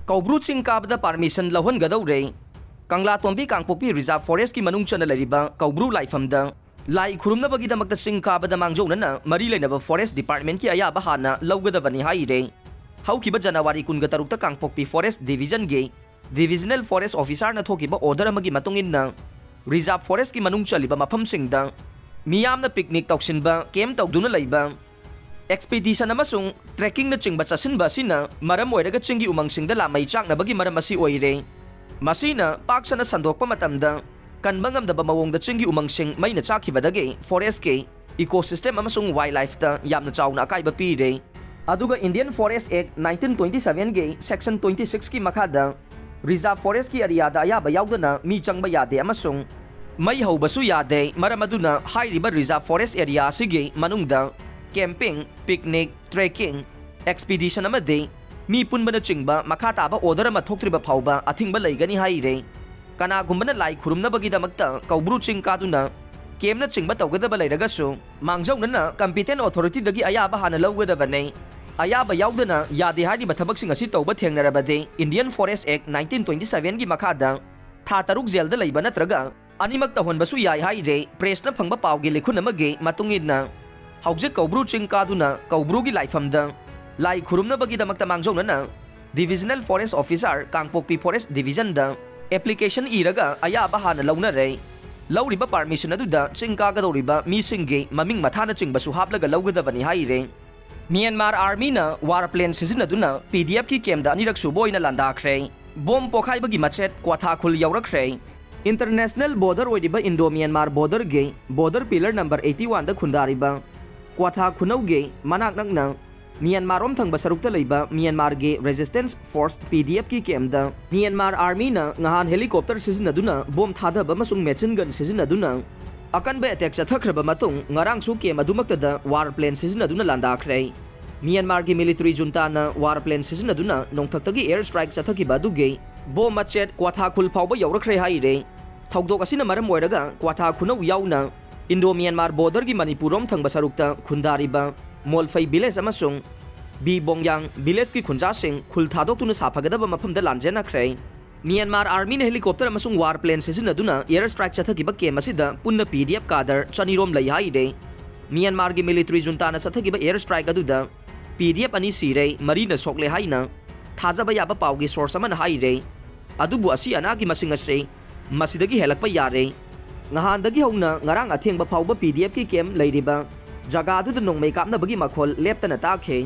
कौब्रू चिंग काबदा permission लौहनगदौरे कंगला तोंबी Kangpokpi reserve forest की मनुंग चना लरिबा कौब्रू लाइफमदा लाई खुरुमनबगीदमक्ता चिंग काबदा मांगजौनना मरी लेनबा फॉरेस्ट डिपार्टमेंट की अयाबा हाना लौगदबनी हाइरे हौकिबा जनवरी 23 कांगपोपी फॉरेस्ट डिवीजन गे डिविजनल फॉरेस्ट ऑफिसर न थोकिबा ऑर्डर अमगी मतुंगिन्ना रिजर्व फॉरेस्ट की मनुंग चलिबा मफमसिंगदा मियामना पिकनिक तौसिनबा केम तौदुना लैबा एक्सपीडिशन अमसुंग ट्रैकिंग न चिंगबा चसिनबा सिना मरम ओइरगा चिंगी उमंगसिंगदा लामई चाकनबगी मरम असी ओइरे मसीना पाकसना संदोकपा मतमदा कनबा ngamdaba mawongda चिंगी उमंगसिंग मैना चाखिबदगे फॉरेस्ट के इकोसिस्टम अमसुंग वाइल्ड लाइफ ता यामना चाउना अकाइबा पीरे अदुगा इंडियन फॉरेस्ट एक्ट 1927 गे सेक्शन 26 की मखादा रिजर्व फॉरेस्ट की एरियादा अयाबा याउदना मी चंगबा यादे अमसुंग मई हौबसु यादे मरम अदुना हाइरिबा रिजर्व फॉरेस्ट एरिया सिगे मनुंगदा कैंपिंग पिकनिक ट्रैकिंग एक्सपीडिशन अमदे मी पुनबना चिंगबा मखा ताबा ऑर्डर अमा थोक्त्रिबा फाउबा अथिंगबा लैगनी हाइरे कनागुम्बना लाई खुरुमनबगीदमक्ता कौब्रू चिंग कादुना केमना चिंगबा तौगदबा लैरगसु मांगजौनना कंपिटेंट अथॉरिटीदगी अयाबा हाना लौगदबने अयाबा याउदना यादे हारिबा थबकसिंग असि तौबा थेंगनरबदे इंडियन फॉरेस्ट एक्ट 1927 की मखादा था तरुक जेलदा लैबा नत्रगा अनिमक्ता होनबसु याय हाइरे प्रेसना फंगबा पावगे लेखुन अमगे मतुंगिना हौजे कौब्रू चिंग कादुना कौब्रूगी लाइफमदा लाई खुरुमनबगीदमक्ता मांगजौनना divisional forest officer Kangpokpi forest division दा एप्लीकेशन इरगा अयाबा हाना लौनरे लौरिबा परमिशन अदुदा चिंग कागदौरिबा मीसिंगे ममिंग मथाना चिंगबसु हापलगा लौगदबनी हाइरे म्यांमार आर्मी ना वार प्लेन सिजनदुना पीडीएफ की केमदा अनिरक सुबोइना लांदाख्रे बोम पोखाइबगी मचेत क्वाथाखुल यौरख्रे इंटरनेशनल बॉर्डर ओइरिबा इंडो म्यांमार बॉर्डर गे बॉर्डर पिलर नंबर 81 दा खुंदारिबा क्वाथाखुनौ गे मनाक नकना म्यांमारोम थंगबा सरुकता लैबा म्यांमार गे रेजिस्टेंस फोर्स पीडीएफ की केमदा म्यांमार आर्मी ना ngahन हेलीकॉप्टर सिजनदुना बोम थादबा अमसुंग मेचिन गन सिजनदुना अकनबे अटैक चथखरबा मतुंग ngarangsu केम अदुमक्तदा वार प्लेन सिजनदुना लांदाख्रे म्यांमार गे मिलिटरी जुंताना वार प्लेन सिजनदुना नोंथक्तगी एयर स्ट्राइक चथकिबा दुगे बोम मचेत क्वाथाखुल फाउबा यौरख्रे हाइरे थौदोक असिना मरम ओइरगा क्वाथाखुनौ याउना इंडो म्यांमार बॉर्डर की मणिपुरम थंगबा सरुकता खुंदारिबा मोलफई विलेज अमसुंग बी बोंगयांग विलेज की खुंजासिंग खुल थादोक्तुना साफगदबा मफमदा लांजेनख्रे म्यांमार आर्मी ने हेलीकॉप्टर अमसुंग वार प्लेन सिजनदुना एयर स्ट्राइक चथकिबा केम असिदा पुन्ना पीडीएफ कादर चनिरोम लೈ हाइरे म्यांमार गे military जुंताना चथकिबा air strike अदुदा PDF अनि सिरे Marina सोकले हाइना थाजबा याबा Pawgi source अमन हाइरे अदुबु असि अनागी मसिंग असे मसिदगी हेलकपा यारे ngahandagi hौना ngarang athengba फाउबा पीडीएफ की केम लैरिबा जगादुदा नोंमै कापनबगी मखोल लेप्तना ताखे